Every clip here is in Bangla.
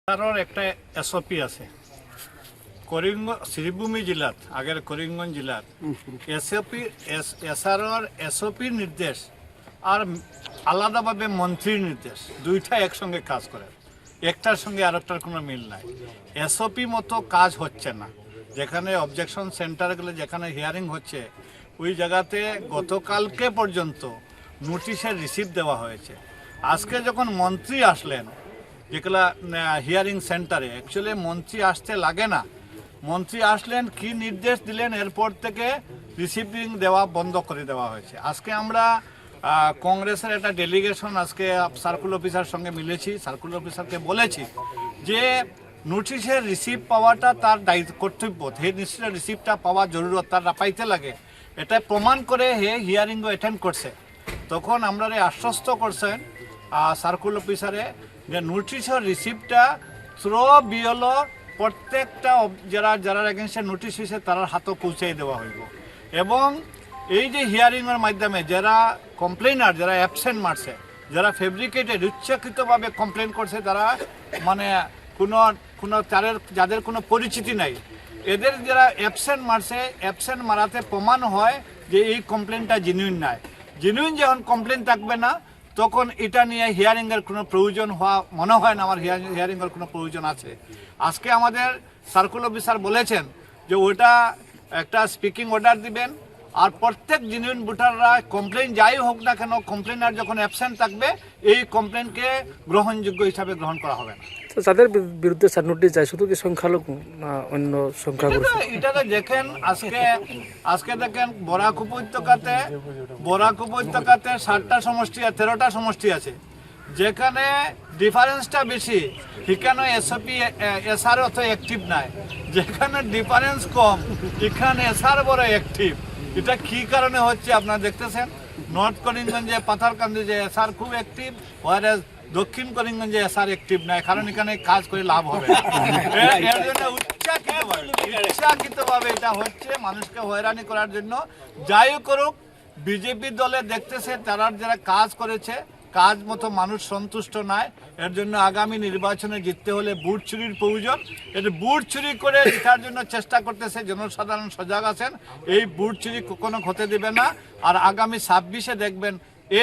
তারর একটা এসওপি আছে করিমগঞ্জ শ্রীভূমি জেলাত আগের করিমগঞ্জ জেলার এসওপির নির্দেশ আর আলাদাভাবে মন্ত্রীর নির্দেশ দুইটা একসঙ্গে কাজ করে, একটার সঙ্গে আরেকটার কোনো মিল নাই। এসওপি মতো কাজ হচ্ছে না। যেখানে অবজেকশন সেন্টারগুলো যেখানে হিয়ারিং হচ্ছে ওই জায়গাতে গতকালকে পর্যন্ত নোটিশের রিসিভ দেওয়া হয়েছে। আজকে যখন মন্ত্রী আসলেন যেগুলা হিয়ারিং সেন্টারে, অ্যাকচুয়ালি মন্ত্রী আসতে লাগে না, মন্ত্রী আসলেন কি নির্দেশ দিলেন এরপর থেকে রিসিভিং দেওয়া বন্ধ করে দেওয়া হয়েছে। আজকে আমরা কংগ্রেসের একটা ডেলিগেশন আজকে সার্কুল অফিসার সঙ্গে মিলেছি, সার্কুল অফিসারকে বলেছি যে নোটিশের রিসিভ পাওয়াটা তার দায়িত্ব কর্তব্য, সেই নিশ্চিত রিসিভটা পাওয়া জরুরত তার পাইতে লাগে, এটা প্রমাণ করে হে হিয়ারিংও অ্যাটেন্ড করছে। তখন আমরা আশ্বস্ত করছেন সার্কুল অফিসারে যে নোটিশের রিসিপ্টটা থ্রো বিএলও প্রত্যেকটা যারা এগেনস্টে নোটিশ হয়েছে তার হাতে পৌঁছে দেওয়া হইব। এবং এই যে হিয়ারিংয়ের মাধ্যমে যারা কমপ্লেনার, যারা অ্যাবসেন্ট মারছে, যারা ফেব্রিকেটেড ইচ্ছাকৃতভাবে কমপ্লেন করছে, তারা মানে কোনো যাদের কোনো পরিচিতি নাই, এদের যারা অ্যাবসেন্ট মারছে, অ্যাবসেন্ট মারাতে প্রমাণ হয় যে এই কমপ্লেনটা জেনুইন নাই। জেনুইন যখন কমপ্লেন থাকবে না তখন এটা নিয়ে হিয়ারিংয়ের কোনো প্রয়োজন হওয়া মনে হয় না আমার হিয়ারিংয়ের কোনো প্রয়োজন আছে। আজকে আমাদের সার্কুল অফিসার বলেছেন যে ওটা একটা স্পিকিং অর্ডার দিবেন, আর প্রত্যেক জেনুইন ভোটাররা কমপ্লেন যাই হোক না কেন, কমপ্লেনার যখন অ্যাবসেন্ট থাকবে এই কমপ্লেনকে গ্রহণযোগ্য হিসাবে গ্রহণ করা হবে না। যাদের বিরুদ্ধে স্যার নোটিশ যায় শুধু কি সংখ্যালঘু না অন্য সংখ্যাগুরু? এটা দেখেন আজকে দেখেন বরাক উপত্যকাতে 7টা সমষ্টি আর 13টা সমষ্টি আছে। যেখানে ডিফারেন্সটা বেশি সেখানে এসওপি এসআর অত অ্যাক্টিভ নাই, যেখানে ডিফারেন্স কম এখানে এসআর বড় অ্যাক্টিভ। এটা কি কারণে হচ্ছে আপনারা দেখতেছেন, নর্থ করিমগঞ্জে পাথারকান্দি যে এসআর খুব অ্যাক্টিভ, ওয়ারেজ দক্ষিণ করিমগঞ্জে এসআর অ্যাক্টিভ নাই, কারণ এখানে কাজ করে লাভ হবে না। এর জন্য ইচ্ছাকৃতভাবে এটা হচ্ছে মানুষকে হয়রানি করার জন্য। যাই করুক, বিজেপি দলে দেখতেছে তারা যারা কাজ করেছে কাজ মতো মানুষ সন্তুষ্ট নয়, এর জন্য আগামী নির্বাচনে জিততে হলে বুট চুরির প্রয়োজন। এটা বুট চুরি করে জেতার জন্য চেষ্টা করতেছে, জনসাধারণ সজাগ আছেন, এই বুট চুরি কখনো হতে দেবে না। আর আগামী 26-এ দেখবেন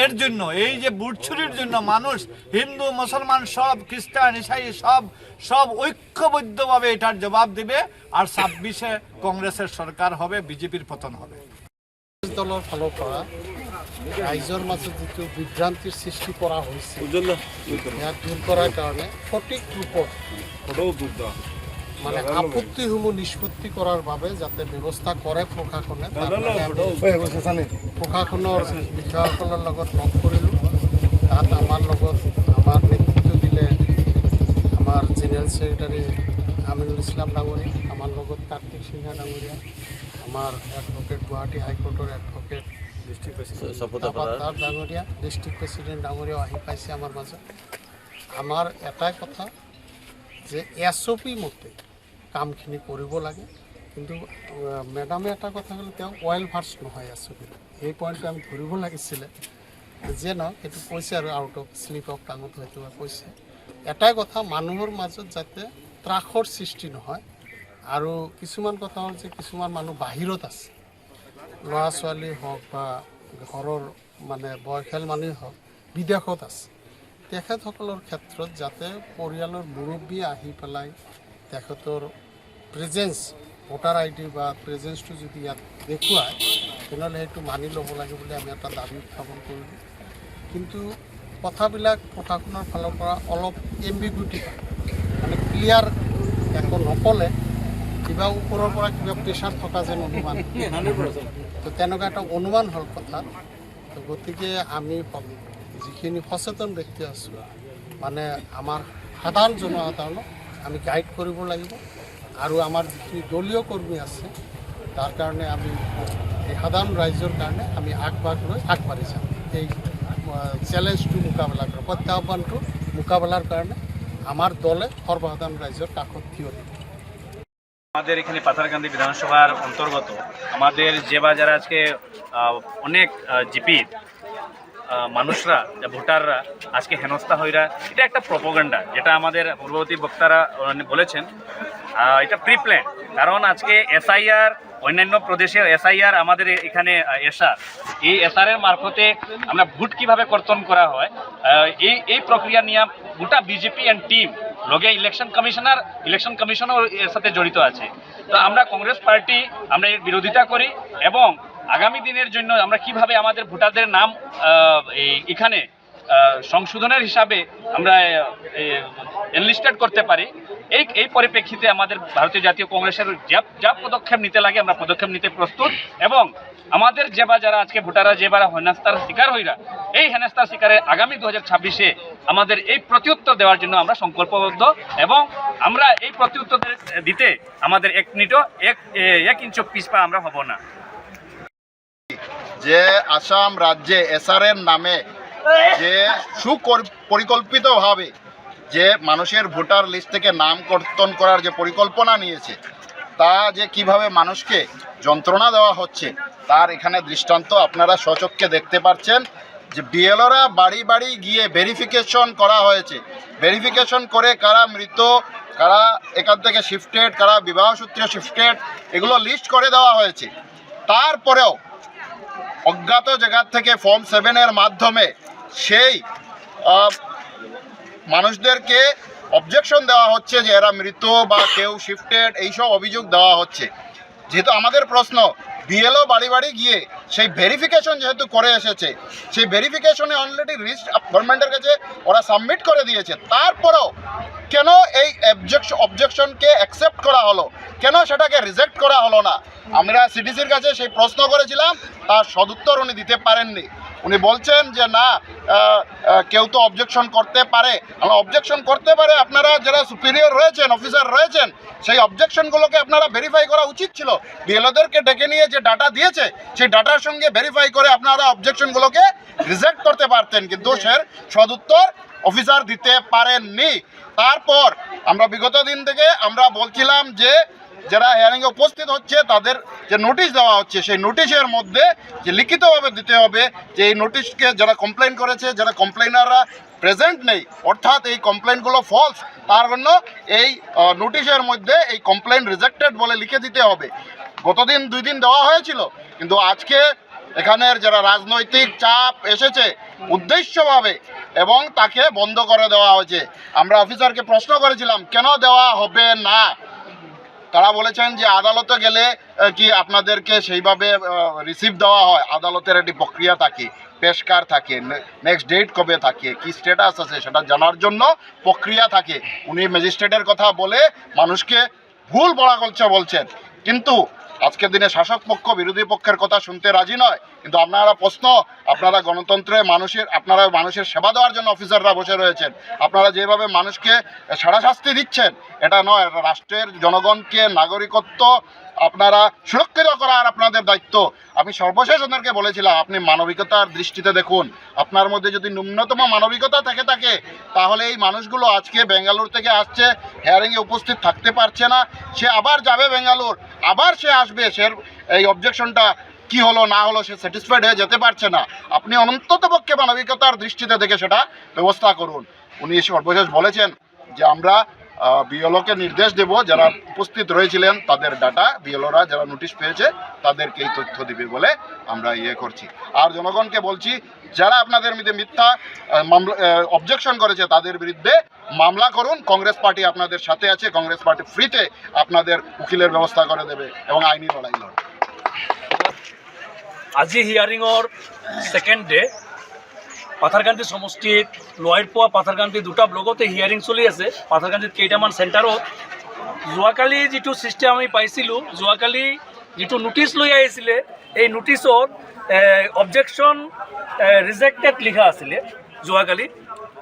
এর জন্য, এই যে বুট চুরির জন্য মানুষ, হিন্দু মুসলমান সব, খ্রিস্টান ইসাই সব ঐক্যবদ্ধভাবে এটার জবাব দিবে। আর 26-এ কংগ্রেসের সরকার হবে, বিজেপির পতন হবে। দলৰ ফালৰ পৰা ৰাইজৰ মাজত যিটো বিভ্ৰান্তিৰ সৃষ্টি কৰা হৈছে ইয়াক দূৰ কৰাৰ কাৰণে সঠিক ৰূপত মানে আপত্তিসমূহ নিষ্পত্তি কৰাৰ বাবে যাতে ব্যৱস্থা কৰে প্ৰশাসনে, প্ৰশাসনৰ বিষয়াসকলৰ লগত লগ কৰিলোঁ। তাত আমাৰ নেতৃত্ব দিলে আমাৰ জেনেৰেল ছেক্ৰেটাৰী আমিনুল ইছলাম ডাঙৰীয়া, আমাৰ লগত কাৰ্তিক সিংহা ডাঙৰীয়া, আমার অ্যাডভোকেট গুৱাহাটী হাইকোর্টের অ্যাডভোকেট ডাঙৰীয়া, ডিস্ট্রিক্ট প্রেসিডেন্ট ডাঙৰীয়াও আহি পাইছে আমাৰ মাজত। আমাৰ এটাই কথা যে এসওপি মতে কামখিনি কৰিব লাগে, কিন্তু মেডামে এটা কথা ক'লে তেওঁ ৱেল ভাৰ্ছ নহয় এসওপি। এই পইণ্টটো আমি ধৰিব লাগিছিলে, যে নহওক সেইটো কৈছে আৰু আউট অফ স্লিপ অফ টাঙত হয়তো কৈছে। এটাই কথা, মানুহৰ মাজত যাতে ত্ৰাসৰ সৃষ্টি নহয়। আৰু কিছুমান কথা হ'ল যে কিছুমান মানুহ বাহিৰত আছে, ল'ৰা ছোৱালী হওক বা ঘৰৰ মানে বয়সীয়াল মানুহ হওক বিদেশত আছে, তেখেতসকলৰ ক্ষেত্ৰত যাতে পৰিয়ালৰ মুৰব্বী আহি পেলাই তেখেতৰ প্ৰেজেঞ্চ, ভোটাৰ আই ডি বা প্ৰেজেঞ্চটো যদি ইয়াত দেখুৱায় তেনেহ'লে সেইটো মানি ল'ব লাগে বুলি আমি এটা দাবী উত্থাপন কৰিলোঁ। কিন্তু কথাবিলাক প্ৰশাসনৰ ফালৰ পৰা অলপ এম্বিগুইটি মানে ক্লিয়াৰ একো নক'লে কিবা ওপৰৰ পৰা কিবা প্ৰেছাৰ থকা যেন অনুমান, তো তেনেকুৱা এটা অনুমান হ'ল কথা। তো গতিকে আমি যিখিনি সচেতন ব্যক্তি আছোঁ, মানে আমাৰ সাধাৰণ জনসাধাৰণক আমি গাইড কৰিব লাগিব। আৰু আমাৰ যিখিনি দলীয় কৰ্মী আছে তাৰ কাৰণে আমি এই সাধাৰণ ৰাইজৰ কাৰণে আমি আগবাঢ়ি যাম। এই চ্যালেঞ্জটো মোকাবিলা কৰা, প্ৰত্যাহ্বানটো মোকাবিলাৰ কাৰণে আমাৰ দলে সৰ্বসাধাৰণ ৰাইজৰ কাষত থিয় দিব। আমাদের এখানে পাথারকান্দি বিধানসভার অন্তর্গত আমাদের যারা আজকে অনেক জিপি মানুষরা ভোটাররা আজকে হেনস্থা হইরা, এটা একটা প্রপোগান্ডা, যেটা আমাদের পূর্ববর্তী বক্তারা বলেছেন। এটা প্রি প্ল্যান, কারণ আজকে এসআইআর, অন্যান্য প্রদেশে এসআইআর, আমাদের এখানে এসআর, এই এসআরের মারফতে আমরা ভোট কীভাবে কর্তন করা হয়, এই প্রক্রিয়া নিয়ে গোটা বিজেপি অ্যান্ড টিম লগে ইলেকশন কমিশনও এর সাথে জড়িত আছে। তো আমরা কংগ্রেস পার্টি আমরা এর বিরোধিতা করি, এবং আগামী দিনের জন্য আমরা কিভাবে আমাদের ভোটারদের নাম এখানে সংশোধনের হিসাবে আমরা এনলিস্টেড করতে পারি, এই পরিপ্রেক্ষিতে আমাদের ভারতীয় জাতীয় কংগ্রেসের যা পদক্ষেপ নিতে লাগে আমরা পদক্ষেপ নিতে প্রস্তুত। এবং আমাদের যারা আজকে ভোটাররা হেনস্থার শিকার হইরা, এই হেনস্থার শিকারে আগামী 2026-এ আমাদের এই প্রত্যুত্তর দেওয়ার জন্য আমরা সংকল্পবদ্ধ, এবং আমরা এই প্রত্যুত্তর দিতে আমাদের এক মিনিটও এক ইঞ্চও পিছপা আমরা হব না। যে আসাম রাজ্যে এসআরের নামে যে সুপরিকল্পিতভাবে যে মানুষের ভোটার লিস্ট থেকে নাম কর্তন করার যে পরিকল্পনা নিয়েছে, তা যে কিভাবে মানুষকে যন্ত্রণা দেওয়া হচ্ছে তার এখানে দৃষ্টান্ত আপনারা স্বচক্ষে দেখতে পাচ্ছেন। যে বিএলওরা বাড়ি বাড়ি গিয়ে ভেরিফিকেশন করা হয়েছে, ভেরিফিকেশন করে কারা মৃত, কারা এখান থেকে শিফটেড, কারা বিবাহসূত্রে শিফটেড, এগুলো লিস্ট করে দেওয়া হয়েছে। তারপরেও অজ্ঞাত জায়গা থেকে ফর্ম 7-এর মাধ্যমে সেই মানুষদেরকে অবজেকশন দেওয়া হচ্ছে যে এরা মৃত বা কেউ শিফটেড, এইসব অভিযোগ দেওয়া হচ্ছে। যেহেতু আমাদের প্রশ্ন, বিএলও বাড়ি বাড়ি গিয়ে সেই ভেরিফিকেশন যেহেতু করে এসেছে, সেই ভেরিফিকেশনে অলরেডি লিস্ট গভর্নমেন্টের কাছে ওরা সাবমিট করে দিয়েছে, তারপরেও কেন এই অবজেকশনকে অ্যাকসেপ্ট করা হলো, কেন সেটাকে রিজেক্ট করা হলো না? আমরা সিডিসির কাছে সেই প্রশ্ন করেছিলাম, তার সদুত্তর উনি দিতে পারেননি। উনি বলছেন যে না, কেউ তো অবজেকশন করতে পারে। আমরা অবজেকশন করতে পারে, আপনারা যারা সুপিরিয়র রয়েছেন, অফিসার রয়েছেন, সেই অবজেকশনগুলোকে আপনারা ভেরিফাই করা উচিত ছিল। বিএলওদেরকে ডেকে নিয়ে যে ডাটা দিয়েছে, সেই ডাটার সঙ্গে ভেরিফাই করে আপনারা অবজেকশনগুলোকে রিজেক্ট করতে পারতেন, কিন্তু সে সদুত্তর অফিসার দিতে পারেননি। তারপর আমরা বিগত দিন থেকে আমরা বলছিলাম যে যারা হিয়ারিংয়ে উপস্থিত হচ্ছে তাদের যে নোটিশ দেওয়া হচ্ছে, সেই নোটিশের মধ্যে যে লিখিতভাবে দিতে হবে যে এই নোটিশকে যারা কমপ্লেন করেছে, যারা কমপ্লেনাররা প্রেজেন্ট নেই, অর্থাৎ এই কমপ্লেনগুলো ফলস, তার জন্য এই নোটিশের মধ্যে এই কমপ্লেন রিজেক্টেড বলে লিখে দিতে হবে। গতদিন 2 দিন দেওয়া হয়েছিল, কিন্তু আজকে এখানের যারা রাজনৈতিক চাপ এসেছে উদ্দেশ্যভাবে, এবং তাকে বন্ধ করে দেওয়া হয়েছে। আমরা অফিসারকে প্রশ্ন করেছিলাম কেন দেওয়া হবে না, তারা বলেছেন যে আদালতে গেলে কি আপনাদেরকে সেইভাবে রিসিভ দেওয়া হয়, আদালতের একটি প্রক্রিয়া থাকে, পেশকার থাকে, নেক্সট ডেট কবে থাকে, কি স্ট্যাটাস আছে সেটা জানার জন্য প্রক্রিয়া থাকে। উনি ম্যাজিস্ট্রেটের কথা বলে মানুষকে ভুল বলা বলছেন, কিন্তু আজকের দিনে শাসক পক্ষ বিরোধী পক্ষের কথা শুনতে রাজি নয়। কিন্তু আপনারা গণতন্ত্রে আপনারা মানুষের সেবা দেওয়ার জন্য অফিসাররা বসে রয়েছেন। আপনারা যেভাবে মানুষকে সাড়া শাস্তি দিচ্ছেন, এটা নয়। রাষ্ট্রের জনগণকে নাগরিকত্ব আপনারা সুরক্ষিত করার আপনাদের দায়িত্ব। আমি সর্বশেষ ওনাদেরকে বলেছিলাম, আপনি মানবিকতার দৃষ্টিতে দেখুন, আপনার মধ্যে যদি ন্যূনতম মানবিকতা থেকে থাকে, তাহলে এই মানুষগুলো আজকে বেঙ্গালুর থেকে আসছে, হিয়ারিংয়ে উপস্থিত থাকতে পারছে না, সে আবার যাবে বেঙ্গালুর, আবার সে আসবে, সে এই অবজেকশনটা কি হলো না হলো সে স্যাটিসফাইড হয়ে যেতে পারছে না। আপনি অন্ততপক্ষে মানবিকতার দৃষ্টিতে দেখে সেটা ব্যবস্থা করুন। উনি সর্বশেষ বলেছেন যে আমরা বিএলওকে নির্দেশ দেব, যারা উপস্থিত রয়েছিলেন তাদের ডাটা, বিএলওরা যারা নোটিশ পেয়েছে তাদেরকে এই তথ্য দিবে বলে আমরা করছি। আর জনগণকে বলছি, যারা আপনাদের মধ্যে মিথ্যা মামলা অবজেকশন করেছে তাদের বিরুদ্ধে মামলা করুন। কংগ্রেস পার্টি আপনাদের সাথে আছে, কংগ্রেস পার্টি ফ্রিতে আপনাদের উকিলের ব্যবস্থা করে দেবে এবং আইনি লড়াই লড়বে। আজি হিয়াৰিঙৰ ছেকেণ্ড ডে পাথাৰকান্দি সমষ্টিত লোৱাইৰপোৱা পাথাৰকান্দি দুটা ব্লকতে হিয়াৰিং চলি আছে। পাথাৰকান্দিত কেইটামান চেণ্টাৰত যোৱাকালি যিটো ছিষ্টেম আমি পাইছিলোঁ, যোৱাকালি যিটো নোটিছ লৈ আহিছিলে, এই নোটিছত অবজেকশ্যন ৰিজেক্টেড লিখা আছিলে যোৱাকালি,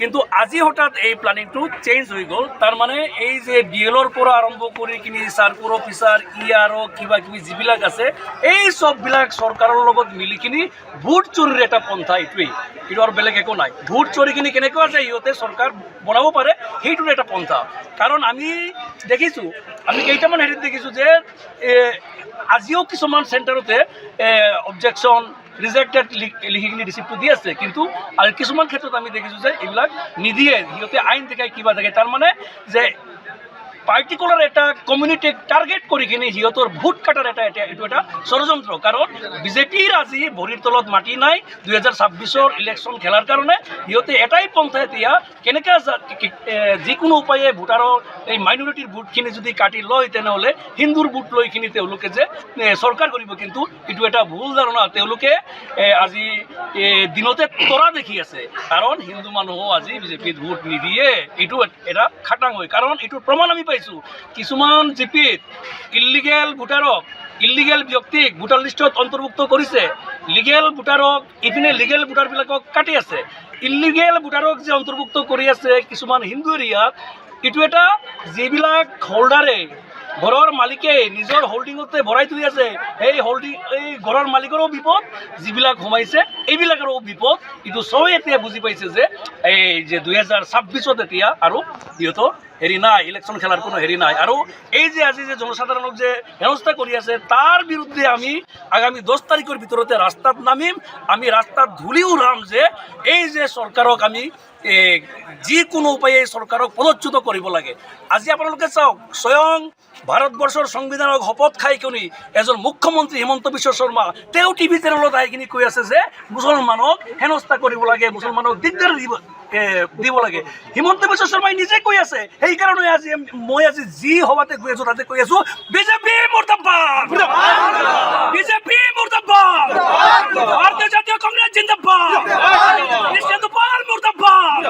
কিন্তু আজি হঠাৎ এই প্লানিংটো চেঞ্জ হৈ গ'ল। তাৰমানে এই যে বিএলৰ পৰা আৰম্ভ কৰি কিনি চাৰ্কুল অফিচাৰ, ERO কিবা কিবি যিবিলাক আছে, এই চববিলাক চৰকাৰৰ লগত মিলি কিনি ভোট চুৰিৰ এটা পন্থা এইটোৱেই, এইটো আৰু বেলেগ একো নাই। ভোট চুৰি কিনি কেনেকুৱা আছে সিহঁতে চৰকাৰ বনাব পাৰে, সেইটোৰ এটা পন্থা। কাৰণ আমি দেখিছোঁ, আমি কেইটামান হেৰিত দেখিছোঁ যে আজিও কিছুমান চেণ্টাৰতে অবজেকশ্যন ৰিজেক্টেড লিখিখিনি ৰিচিপ্টটো দি আছে, কিন্তু আৰু কিছুমান ক্ষেত্ৰত আমি দেখিছোঁ যে এইবিলাক নিদিয়ে, সিহঁতে আইন দেখাই কিবা দেখে, তাৰমানে যে পাৰ্টিকুলাৰ এটা কমিউনিটিক টাৰ্গেট কৰি কিনে সিহঁতৰ ভোট কাটাৰ এইটো এটা ষড়যন্ত্ৰ। কাৰণ বিজেপিৰ আজি ভৰিৰ তলত মাটি নাই 2026 ইলেকশ্যন খেলাৰ কাৰণে। সিহঁতে এটাই পন্থা এতিয়া কেনেকৈ যিকোনো উপায়ে ভোটাৰৰ এই মাইনৰিটিৰ ভোটখিনি যদি কাটি লয় তেনেহ'লে হিন্দুৰ ভোট লৈ কিনি তেওঁলোকে যে চৰকাৰ কৰিব, কিন্তু এইটো এটা ভুল ধাৰণা। তেওঁলোকে আজি দিনতে তৰা দেখি আছে, কাৰণ হিন্দু মানুহো আজি বিজেপিত ভোট নিদিয়ে। এইটো এটা খাটাং হয়, কাৰণ এইটোৰ প্ৰমাণ আমি পাইছোঁ। কিছুমান জিপিত ইলিগেল ভোটাৰক, ইলিগেল ব্যক্তিক ভোটাৰ লিষ্টত অন্তৰ্ভুক্ত কৰিছে, লিগেল ভোটাৰক ইপিনে লিগেল ভোটাৰবিলাকক কাটি আছে। ইলিগেল ভোটাৰক যে অন্তৰ্ভুক্ত কৰি আছে কিছুমান হিন্দু এৰিয়াত, এইটো এটা যিবিলাক হোল্ডাৰে ঘৰৰ মালিকে নিজৰ হোল্ডিঙতে ভৰাই থৈ আছে, এই ঘৰৰ মালিকৰো বিপদ, যিবিলাক সোমাইছে এইবিলাকৰো বিপদ। এইটো চবেই এতিয়া বুজি পাইছে যে এই যে 2026 এতিয়া আৰু সিহঁতৰ হেৰি নাই, ইলেকশ্যন খেলাৰ কোনো হেৰি নাই। আৰু এই যে আজি যে জনসাধাৰণক যে হেনস্থা কৰি আছে তাৰ বিৰুদ্ধে আমি আগামী 10 তাৰিখৰ ভিতৰতে ৰাস্তাত নামিম। আমি ৰাস্তাত ধূলি উৰাম যে এই যে চৰকাৰক আমি যিকোনো উপায়ে চৰকাৰক পদচ্যুত কৰিব লাগে। আজি আপোনালোকে চাওক, স্বয়ং ভাৰতবৰ্ষৰ সংবিধানক শপত খাই কিনি এজন মুখ্যমন্ত্ৰী হিমন্ত বিশ্ব শৰ্মা তেওঁ টিভি চেনেলত আহি কিনি কৈ আছে যে মুছলমানক হেনস্থা কৰিব লাগে, মুছলমানক দিগদাৰ দিব লাগে। হিমন্ত বিশ্ব শৰ্মাই নিজে কৈ আছে। সেইকাৰণে আজি মই যি সভাতে গৈ আছোঁ তাতে কৈ আছোঁ, বিজেপি মুৰ্দাবাদ, বিজেপি মুৰ্দাবাদ, ভাৰতীয় জাতীয় কংগ্ৰেছ জিন্দাবাদ, কৃষ্ণগোপাল মুৰ্দাবাদ।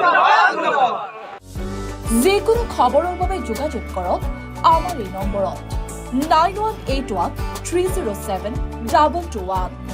যিকোনো খবৰৰ বাবে যোগাযোগ কৰক আমাৰ এই নম্বৰত 9181 307 221।